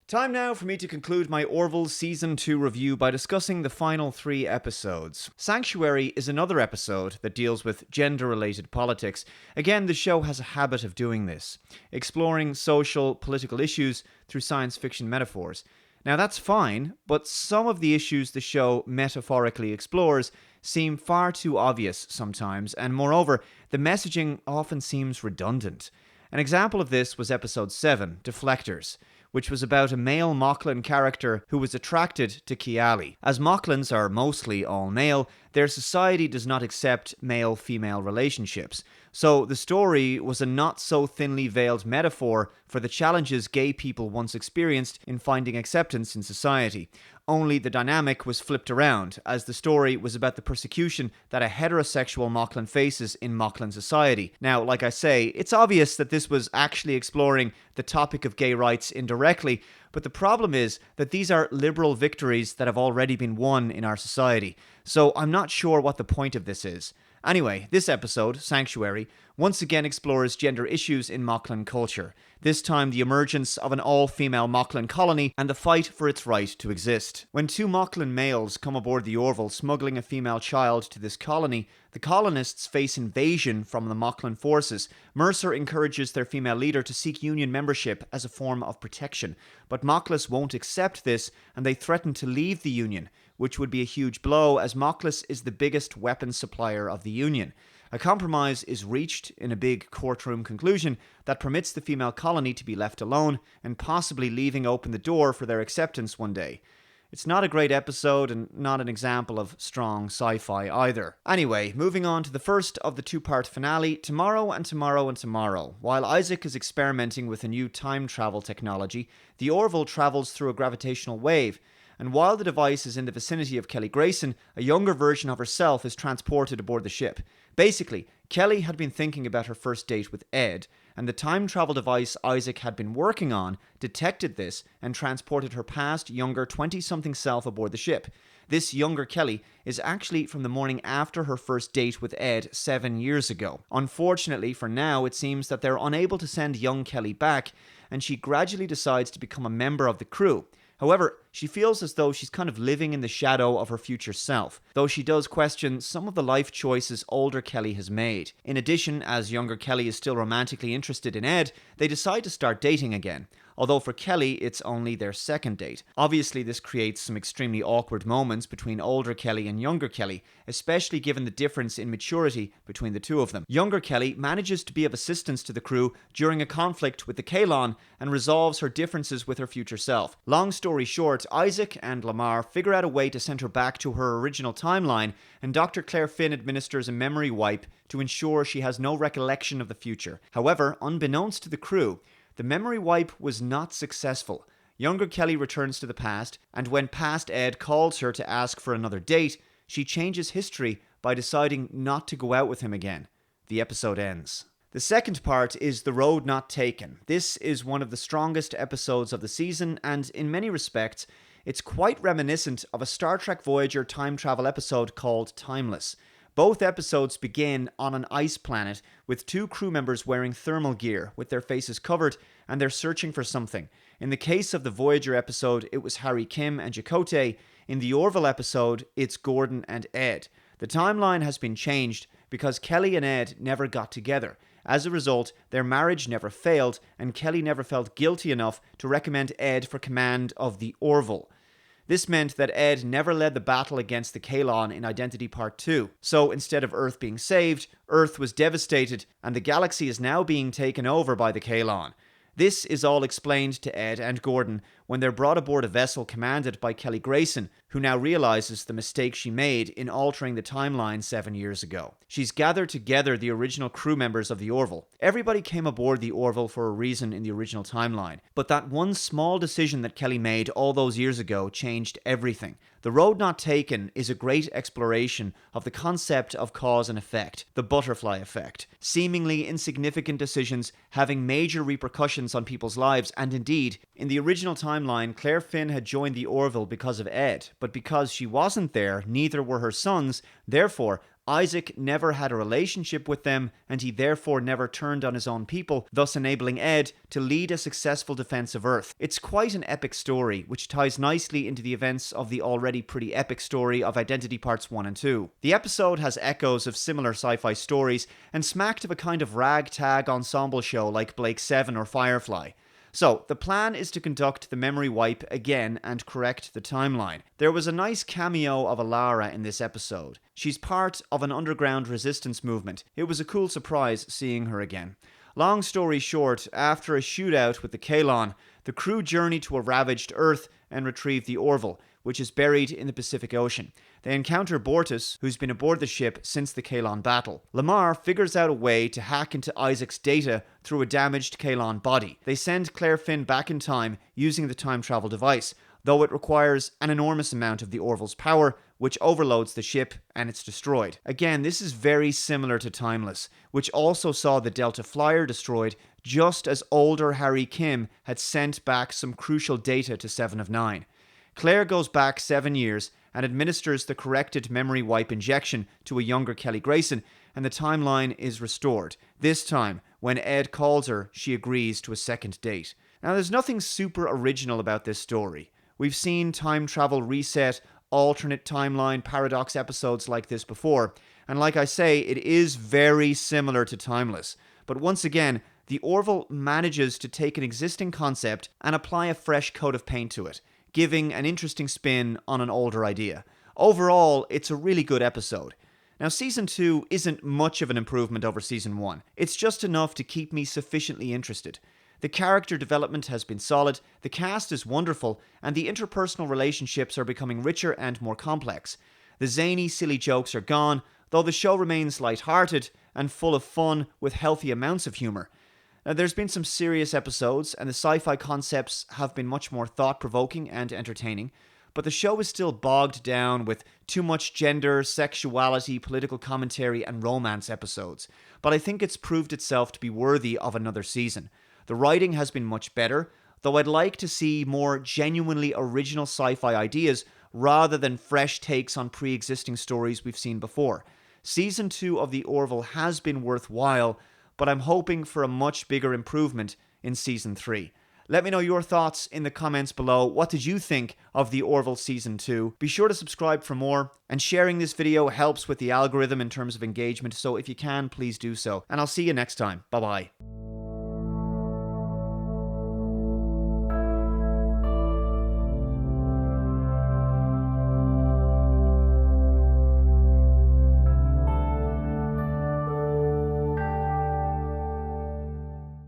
Time now for me to conclude my Orville Season 2 review by discussing the final 3 episodes. Sanctuary is another episode that deals with gender-related politics. Again, the show has a habit of doing this, exploring social, political issues through science fiction metaphors. Now that's fine, but some of the issues the show metaphorically explores seem far too obvious sometimes, and moreover, the messaging often seems redundant. An example of this was episode 7, Deflectors, which was about a male Moclan character who was attracted to Kiali. As Moclans are mostly all male, their society does not accept male-female relationships. So the story was a not so thinly veiled metaphor for the challenges gay people once experienced in finding acceptance in society. Only the dynamic was flipped around, as the story was about the persecution that a heterosexual Moclan faces in Moclan society. Now, like I say, it's obvious that this was actually exploring the topic of gay rights indirectly, but the problem is that these are liberal victories that have already been won in our society. So I'm not sure what the point of this is. Anyway, this episode, Sanctuary, once again explores gender issues in Moclan culture. This time the emergence of an all-female Moclan colony and the fight for its right to exist. When 2 Moclan males come aboard the Orville smuggling a female child to this colony, the colonists face invasion from the Moclan forces. Mercer encourages their female leader to seek union membership as a form of protection, but Moclus won't accept this and they threaten to leave the union, which would be a huge blow as Moclus is the biggest weapons supplier of the union. A compromise is reached in a big courtroom conclusion that permits the female colony to be left alone and possibly leaving open the door for their acceptance one day. It's not a great episode and not an example of strong sci-fi either. Anyway, moving on to the first of the 2-part finale, Tomorrow and Tomorrow and Tomorrow. While Isaac is experimenting with a new time travel technology, the Orville travels through a gravitational wave. And while the device is in the vicinity of Kelly Grayson, a younger version of herself is transported aboard the ship. Basically, Kelly had been thinking about her first date with Ed, and the time travel device Isaac had been working on detected this and transported her past, younger 20-something self aboard the ship. This younger Kelly is actually from the morning after her first date with Ed 7 years ago. Unfortunately, for now, it seems that they're unable to send young Kelly back, and she gradually decides to become a member of the crew. However, she feels as though she's kind of living in the shadow of her future self, though she does question some of the life choices older Kelly has made. In addition, as younger Kelly is still romantically interested in Ed, they decide to start dating again. Although for Kelly, it's only their second date. Obviously, this creates some extremely awkward moments between older Kelly and younger Kelly, especially given the difference in maturity between the two of them. Younger Kelly manages to be of assistance to the crew during a conflict with the Kaylon and resolves her differences with her future self. Long story short, Isaac and Lamar figure out a way to send her back to her original timeline, and Dr. Claire Finn administers a memory wipe to ensure she has no recollection of the future. However, unbeknownst to the crew, the memory wipe was not successful. Younger Kelly returns to the past, and when past Ed calls her to ask for another date, she changes history by deciding not to go out with him again. The episode ends. The second part is The Road Not Taken. This is one of the strongest episodes of the season, and in many respects, it's quite reminiscent of a Star Trek Voyager time travel episode called Timeless. Both episodes begin on an ice planet with 2 crew members wearing thermal gear with their faces covered, and they're searching for something. In the case of the Voyager episode, it was Harry Kim and Chakotay. In the Orville episode, it's Gordon and Ed. The timeline has been changed because Kelly and Ed never got together. As a result, their marriage never failed, and Kelly never felt guilty enough to recommend Ed for command of the Orville. This meant that Ed never led the battle against the Kaylon in Identity Part 2. So instead of Earth being saved, Earth was devastated, and the galaxy is now being taken over by the Kaylon. This is all explained to Ed and Gordon when they're brought aboard a vessel commanded by Kelly Grayson, who now realizes the mistake she made in altering the timeline 7 years ago. She's gathered together the original crew members of the Orville. Everybody came aboard the Orville for a reason in the original timeline, but that one small decision that Kelly made all those years ago changed everything. The Road Not Taken is a great exploration of the concept of cause and effect, the butterfly effect. Seemingly insignificant decisions having major repercussions on people's lives, and indeed, in the original timeline, Claire Finn had joined the Orville because of Ed, but but because she wasn't there, neither were her sons. Therefore, Isaac never had a relationship with them, and he therefore never turned on his own people, thus enabling Ed to lead a successful defense of Earth. It's quite an epic story, which ties nicely into the events of the already pretty epic story of Identity Parts 1 and 2. The episode has echoes of similar sci-fi stories, and smacked of a kind of ragtag ensemble show like Blake 7 or Firefly. So, the plan is to conduct the memory wipe again and correct the timeline. There was a nice cameo of Alara in this episode. She's part of an underground resistance movement. It was a cool surprise seeing her again. Long story short, after a shootout with the Kalon, the crew journey to a ravaged Earth and retrieve the Orville, which is buried in the Pacific Ocean. They encounter Bortus, who's been aboard the ship since the Kalon battle. Lamar figures out a way to hack into Isaac's data through a damaged Kalon body. They send Claire Finn back in time using the time travel device, though it requires an enormous amount of the Orville's power, which overloads the ship and it's destroyed. Again, this is very similar to Timeless, which also saw the Delta Flyer destroyed just as older Harry Kim had sent back some crucial data to 7 of 9. Claire goes back 7 years and administers the corrected memory wipe injection to a younger Kelly Grayson, and the timeline is restored. This time, when Ed calls her, she agrees to a second date. Now, there's nothing super original about this story. We've seen time travel reset, alternate timeline paradox episodes like this before, and like I say, it is very similar to Timeless. But once again, the Orville manages to take an existing concept and apply a fresh coat of paint to it, giving an interesting spin on an older idea. Overall, it's a really good episode. Now, Season 2 isn't much of an improvement over Season 1. It's just enough to keep me sufficiently interested. The character development has been solid, the cast is wonderful, and the interpersonal relationships are becoming richer and more complex. The zany, silly jokes are gone, though the show remains lighthearted and full of fun with healthy amounts of humour. Now, there's been some serious episodes, and the sci-fi concepts have been much more thought-provoking and entertaining, but the show is still bogged down with too much gender, sexuality, political commentary, and romance episodes. But I think it's proved itself to be worthy of another season. The writing has been much better, though I'd like to see more genuinely original sci-fi ideas rather than fresh takes on pre-existing stories we've seen before. Season 2 of The Orville has been worthwhile, but I'm hoping for a much bigger improvement in Season 3. Let me know your thoughts in the comments below. What did you think of The Orville Season 2? Be sure to subscribe for more, and sharing this video helps with the algorithm in terms of engagement, so if you can, please do so. And I'll see you next time. Bye-bye.